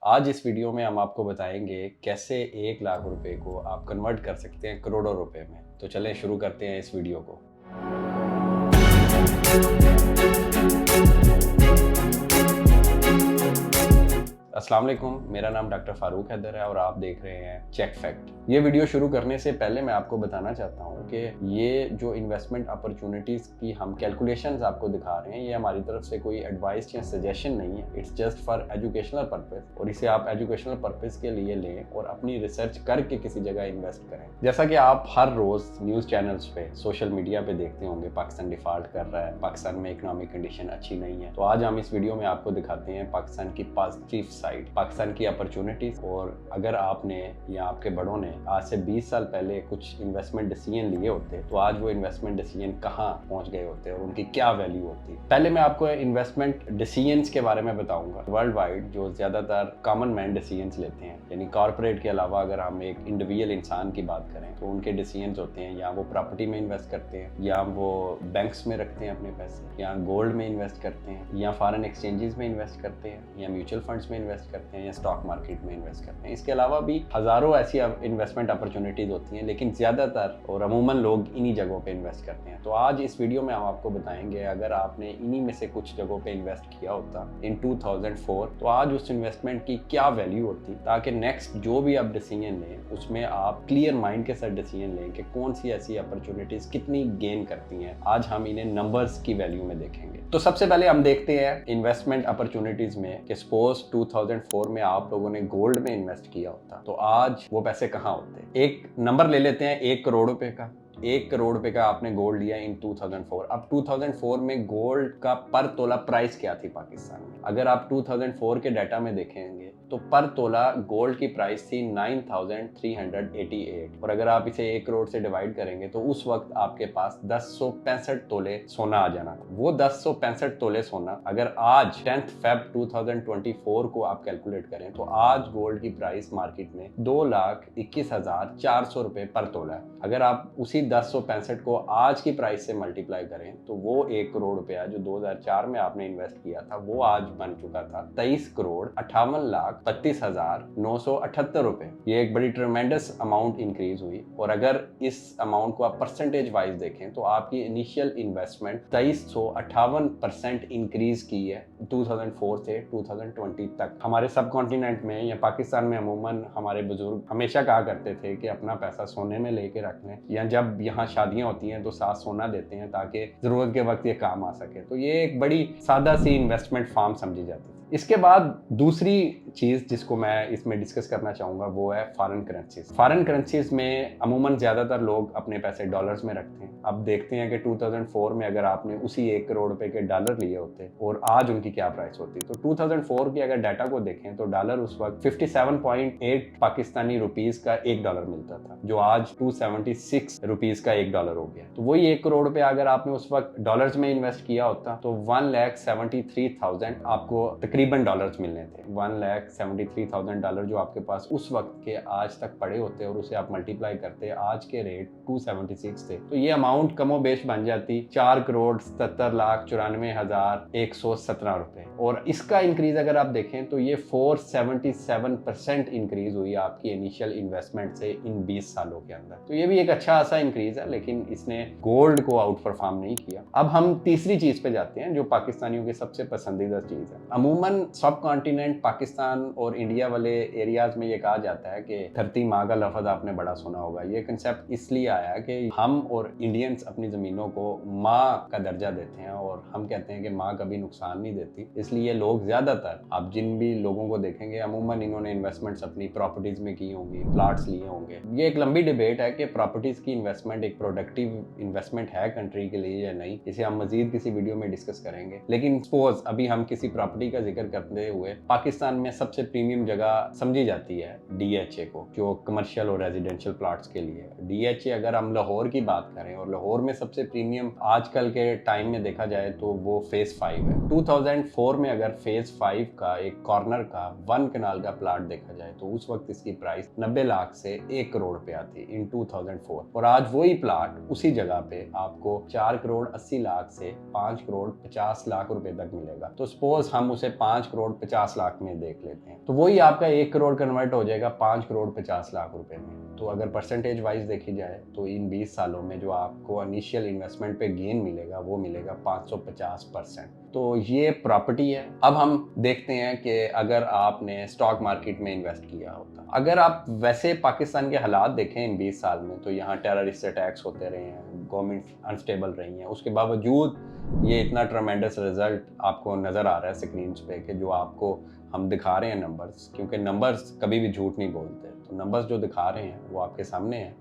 आज इस वीडियो में हम आपको बताएंगे कैसे 1 लाख रुपए को आप कन्वर्ट कर सकते हैं करोड़ों रुपए में। तो चलें शुरू करते हैं इस वीडियो को। अस्सलाम वालेकुम, मेरा नाम डॉक्टर फारूक हैदर है और आप देख रहे हैं चेक फैक्ट। ये वीडियो शुरू करने से पहले मैं आपको बताना चाहता हूँ कि ये जो इन्वेस्टमेंट अपॉर्चुनिटीज़ की हम कैलकुलेशंस आपको दिखा रहे हैं, ये हमारी तरफ से कोई एडवाइस या सजेशन नहीं है। It's just for educational purpose और इसे आप एजुकेशनल पर्पस के लिए लें और अपनी रिसर्च करके किसी जगह इन्वेस्ट करें। जैसा कि आप हर रोज़ न्यूज़ चैनल्स पे, सोशल मीडिया पे देखते होंगे, पाकिस्तान डिफॉल्ट कर रहा है, पाकिस्तान में इकोनॉमिक कंडीशन अच्छी नहीं है। तो आज हम इस वीडियो में आपको दिखाते हैं पाकिस्तान की पॉजिटिव साइड, पाकिस्तान की अपॉर्चुनिटीज। और अगर आपने या आपके बड़ों ने आज से 20 साल पहले कुछ इन्वेस्टमेंट डिसीजन लिए होते तो आज वो इन्वेस्टमेंट डिसीजन कहाँ पहुंच गए होते और उनकी क्या वैल्यू होती। पहले मैं आपको इन्वेस्टमेंट डिसीजंस के बारे में बताऊंगा। वर्ल्ड वाइड जो ज्यादातर कॉमन मैन डिसीजंस लेते हैं, यानी कॉर्पोरेट के अलावा अगर हम एक इंडिविजुअल इंसान की बात करें तो उनके डिसीजंस होते हैं या वो प्रॉपर्टी में इन्वेस्ट करते हैं, या वो बैंक्स में रखते हैं अपने पैसे, या गोल्ड में इन्वेस्ट करते हैं, या फॉरेन एक्सचेंजेस में इन्वेस्ट करते हैं, या म्यूचुअल फंड्स में इन्वेस्ट करते हैं, या स्टॉक मार्केट में इन्वेस्ट करते हैं। इसके अलावा भी हजारों ऐसी इन्वेस्टमेंट अपॉर्चुनिटीज होती हैं, लेकिन ज्यादातर और अमूमन लोग इन्हीं जगहों पे इन्वेस्ट करते हैं। तो आज इस वीडियो में हम आपको बताएंगे अगर आपने इन्हीं में से कुछ जगहों पे इन्वेस्ट किया होता इन 2004 तो आज उस इन्वेस्टमेंट की क्या वैल्यू होती, ताकि नेक्स्ट जो भी आप डिसीजन लें उसमें आप क्लियर माइंड के साथ डिसीजन लें कि कौन सी ऐसी अपॉर्चुनिटीज कितनी गेन करती हैं। आज हम इन्हें नंबर्स की वैल्यू में देखेंगे। तो सबसे पहले हम देखते हैं इन्वेस्टमेंट अपॉर्चुनिटीज में कि सपोज 2004 में आप लोगों ने गोल्ड में इन्वेस्ट किया होता तो आज वो पैसे कहाँ होते। एक नंबर ले लेते हैं, 1 करोड़ रुपए का। 1 करोड़ रुपए का आपने गोल्ड लिया इन 2004। अब 2004 में गोल्ड का पर तोला प्राइस क्या थी पाकिस्तान में? अगर आप 2004 के डाटा में देखेंगे तो पर तोला गोल्ड की प्राइस थी 9388 और अगर आप इसे 1 करोड़ से डिवाइड करेंगे तो उस वक्त आपके पास 1065 तोले सोना आ जाना था। वो 1065 तोले सोना अगर आज 10 फेब 2024 को आप कैलकुलेट करें तो आज गोल्ड की प्राइस मार्केट में 2,21,400 रुपए पर तोला है। अगर आप उसी 1065 को आज की प्राइस से मल्टीप्लाई करें तो वो 1 करोड़ रुपया जो 2004 में आपने इन्वेस्ट किया था वो आज बन चुका था 23,58,32,978 रुपए। ये एक बड़ी ट्रेमेंडस अमाउंट इंक्रीज हुई। और अगर इस अमाउंट को आप परसेंटेज वाइज देखें तो आपकी इनिशियल इन्वेस्टमेंट 2358% इंक्रीज की है 2004 से 2020 तक। हमारे सब कॉन्टिनेंट में या पाकिस्तान में अमूमन हमारे बुजुर्ग हमेशा कहा करते थे कि अपना पैसा सोने में लेके रख लें, या जब यहाँ शादियां होती हैं तो साथ सोना देते हैं ताकि जरूरत के वक्त ये काम आ सके। तो ये एक बड़ी सादा सी इन्वेस्टमेंट फॉर्म समझी जाती है। इसके बाद दूसरी चीज जिसको मैं इसमें डिस्कस करना चाहूंगा वो है फॉरेन करेंसीज। फॉरेन करेंसीज में अमूमन ज्यादातर लोग अपने पैसे डॉलर्स में रखते हैं। अब देखते हैं कि 2004 में अगर आपने उसी 1 करोड़ रुपए के डॉलर लिए होते और आज उनकी क्या प्राइस होती। तो 2004 की अगर डाटा को देखें तो डॉलर उस वक्त 57.8 पाकिस्तानी रुपीस का $1 मिलता था, जो आज 276 रुपीस का $1 हो गया। तो वही 1 करोड़ रुपए अगर आपने उस वक्त डॉलर्स में इन्वेस्ट किया होता तो 1,73,000 आपको तकरीबन डॉलर्स मिलने थे। 1,73,000 डॉलर जो आपके पास उस वक्त के आज तक पड़े होते और उसे आप मल्टीप्लाई करते आज के रेट 276 थे तो ये अमाउंट कमोबेश बन जाती 4,77,94,117 रुपए। और इसका इंक्रीज अगर आप देखें तो ये 477% इंक्रीज हुई आपकी इनिशियल इन्वेस्टमेंट से इन 20 सालों के अंदर। तो ये भी एक अच्छा खासा इंक्रीज है, लेकिन इसने गोल्ड को आउट परफॉर्म नहीं किया। अब हम तीसरी चीज पे जाते हैं जो पाकिस्तानियों की सबसे पसंदीदा चीज है। अमूमन सब कॉन्टिनेंट पाकिस्तान और इंडिया वाले एरियाज में ये कहा जाता है कि धरती माँ का लफ्ज आपने बड़ा सुना होगा। ये कंसेप्ट इसलिए आया कि हम और इंडियंस अपनी जमीनों को माँ का दर्जा देते हैं और हम कहते हैं कि माँ कभी नुकसान नहीं देती। इसलिए लोग ज्यादातर, आप जिन भी लोगों को देखेंगे, अमूमन इन्होंने इन्वेस्टमेंट्स अपनी प्रॉपर्टीज में की होंगी, प्लॉट्स लिए होंगे। ये एक लंबी डिबेट है कि प्रॉपर्टीज की इन्वेस्टमेंट एक प्रोडक्टिव इन्वेस्टमेंट है कंट्री के लिए या नहीं। इसे हम मजीद किसी वीडियो में डिस्कस करेंगे। लेकिन सपोज अभी हम किसी प्रॉपर्टी का जिक्र करते हुए पाकिस्तान में सबसे प्रीमियम जगह समझी जाती है DHA को, जो कमर्शियल और रेजिडेंशियल प्लॉट्स के लिए। DHA अगर हम लाहौर की बात करें और लाहौर में सबसे प्रीमियम आजकल के टाइम में देखा जाए तो वो फेज 5 है। 2004 में अगर फेज 5 का एक कॉर्नर का 1 कनाल का प्लॉट देखा जाए तो उस वक्त इसकी प्राइस 90 लाख से 1 करोड़ रुपया थी इन 2004। और आज वही प्लॉट उसी जगह पे आपको 4 करोड़ 80 लाख से 5 करोड़ 50 लाख रुपए तक मिलेगा। तो सपोज हम उसे 5 करोड़ 50 लाख में देख लेते हैं, तो वही आपका 1 करोड़ कन्वर्ट हो जाएगा 5 करोड़ 50 लाख रुपए में। तो अगर परसेंटेज वाइज देखी जाए तो इन 20 सालों में जो आपको इनिशियल इन्वेस्टमेंट पे गेन मिलेगा वो मिलेगा 550%। तो ये प्रॉपर्टी है। अब हम देखते हैं कि अगर आपने स्टॉक मार्केट में इन्वेस्ट किया होता, अगर आप वैसे पाकिस्तान के हालात देखें इन 20 साल में, तो यहाँ टेररिस्ट अटैक्स होते रहे हैं, गवर्नमेंट अनस्टेबल रही है, उसके बावजूद ये इतना ट्रमेंडस रिजल्ट आपको नज़र आ रहा है स्क्रीन पे कि जो आपको हम दिखा रहे हैं नंबर्स, क्योंकि नंबर्स कभी भी झूठ नहीं बोलते, तो नंबर्स जो दिखा रहे हैं वो आपके सामने हैं,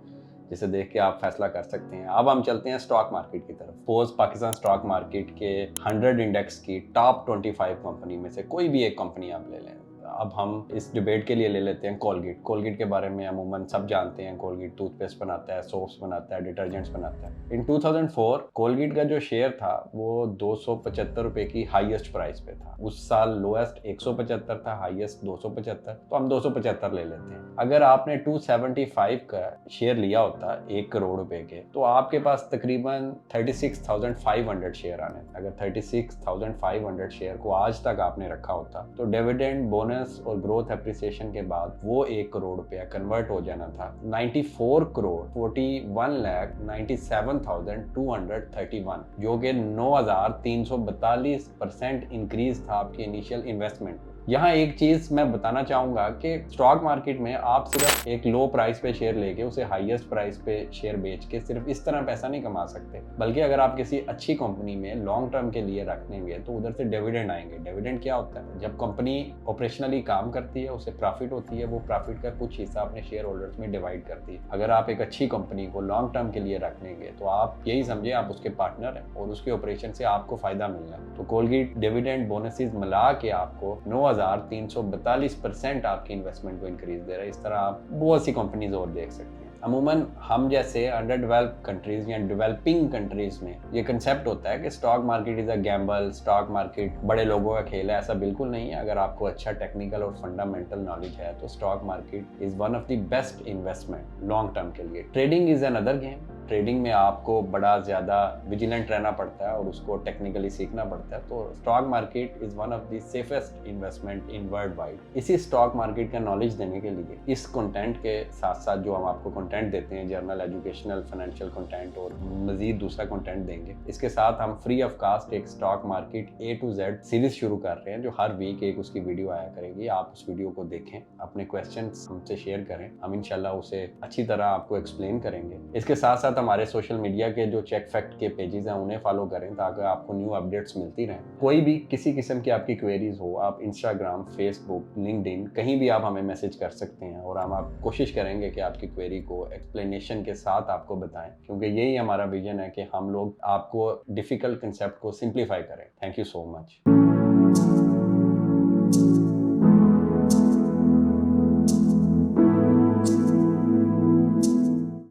जिसे देख के आप फैसला कर सकते हैं। अब हम चलते हैं स्टॉक मार्केट की तरफ। सपोज पाकिस्तान स्टॉक मार्केट के 100 इंडेक्स की टॉप 25 कंपनी में से कोई भी एक कंपनी आप ले लें। अब हम इस डिबेट के लिए ले लेते हैं कोलगेट। कोलगेट के बारे में अमूमन सब जानते हैं, कोलगेट टूथपेस्ट बनाता है, सोप्स बनाता है, डिटर्जेंट्स बनाता है। इन 2004 कोलगेट का जो शेयर था वो 275 रुपए की हाईएस्ट प्राइस पे था। उस साल लोएस्ट 175 था, हाईएस्ट 275, तो हम 275 ले लेते हैं। अगर आपने 275 का शेयर लिया होता 1 करोड़ रुपए के, तो आपके पास तकरीबन 36,500 शेयर आने थे। अगर 36,500 शेयर को आज तक आपने रखा होता तो डिविडेंड, बोनस और ग्रोथ एप्रिसिएशन के बाद वो 1 करोड़ रुपया कन्वर्ट हो जाना था 94 करोड़ 41,97,231, जो कि 9,342% इंक्रीज था आपकी इनिशियल इन्वेस्टमेंट में। यहाँ एक चीज मैं बताना चाहूंगा कि स्टॉक मार्केट में आप सिर्फ एक लो प्राइस पे शेयर लेके उसे हाईएस्ट प्राइस पे शेयर बेच के सिर्फ इस तरह पैसा नहीं कमा सकते, बल्कि अगर आप किसी अच्छी कंपनी में लॉन्ग टर्म के लिए रख देंगे तो उधर से डिविडेंड आएंगे। डिविडेंड क्या होता है? जब कंपनी ऑपरेशनली काम करती है, उसे प्रॉफिट होती है, वो प्रॉफिट का कुछ हिस्सा अपने शेयर होल्डर्स में डिवाइड करती है। अगर आप एक अच्छी कंपनी को लॉन्ग टर्म के लिए रख लेंगे तो आप यही समझे आप उसके पार्टनर हैं और उसके ऑपरेशन से आपको फायदा मिलना है। तो कोलगेट डिविडेंड बोनसेस मिला के आपको 9,342% आपकी इन्वेस्टमेंट को इंक्रीज दे रहा है। इस तरह आप बहुत सी कंपनीज और देख सकते हैं। अमूमन हम जैसे अंडर डेवलप्ड कंट्रीज या डेवलपिंग कंट्रीज में ये कंसेप्ट होता है कि stock market is a gamble, stock market बड़े लोगों का खेल है। ऐसा बिल्कुल नहीं है। अगर आपको अच्छा टेक्निकल और फंडामेंटल नॉलेज है तो stock market is one of the best investment long term के लिए। Trading is another game. Trading में आपको बड़ा ज़्यादा विजिलेंट रहना पड़ता है और उसको टेक्निकली सीखना पड़ता है। तो stock market is one of the safest investment in world wide. इसी स्टॉक मार्केट का नॉलेज देने के लिए इस कंटेंट के साथ साथ जो हम आपको कंटेंट देते हैं, जर्नल, एजुकेशनल, फाइनेंशियल कंटेंट और मजीद दूसरा कंटेंट देंगे, इसके साथ हम फ्री ऑफ कास्ट एक stock market A to Z series शुरू कर रहे हैं, जो हर वीक एक उसकी वीडियो आया करेगी। आप उस वीडियो को देखें, अपने क्वेश्चंस हमसे शेयर करें, हम इंशाल्लाह उसे अच्छी तरह आपको एक्सप्लेन करेंगे। इसके साथ साथ हमारे सोशल मीडिया के जो चेक फैक्ट के पेजेस हैं उन्हें फॉलो करें ताकि आपको न्यू अपडेट्स मिलती रहें। कोई भी किसी किस्म की आपकी क्वेरीज हो, आप इंस्टाग्राम, फेसबुक, लिंक्डइन कहीं भी आप हमें मैसेज कर सकते हैं और हम आप कोशिश करेंगे कि आपकी क्वेरी को एक्सप्लेनेशन के साथ आपको बताएं, क्योंकि यही हमारा विजन है कि हम लोग आपको डिफिकल्ट कंसेप्ट को सिंप्लीफाई करें। Thank you so much.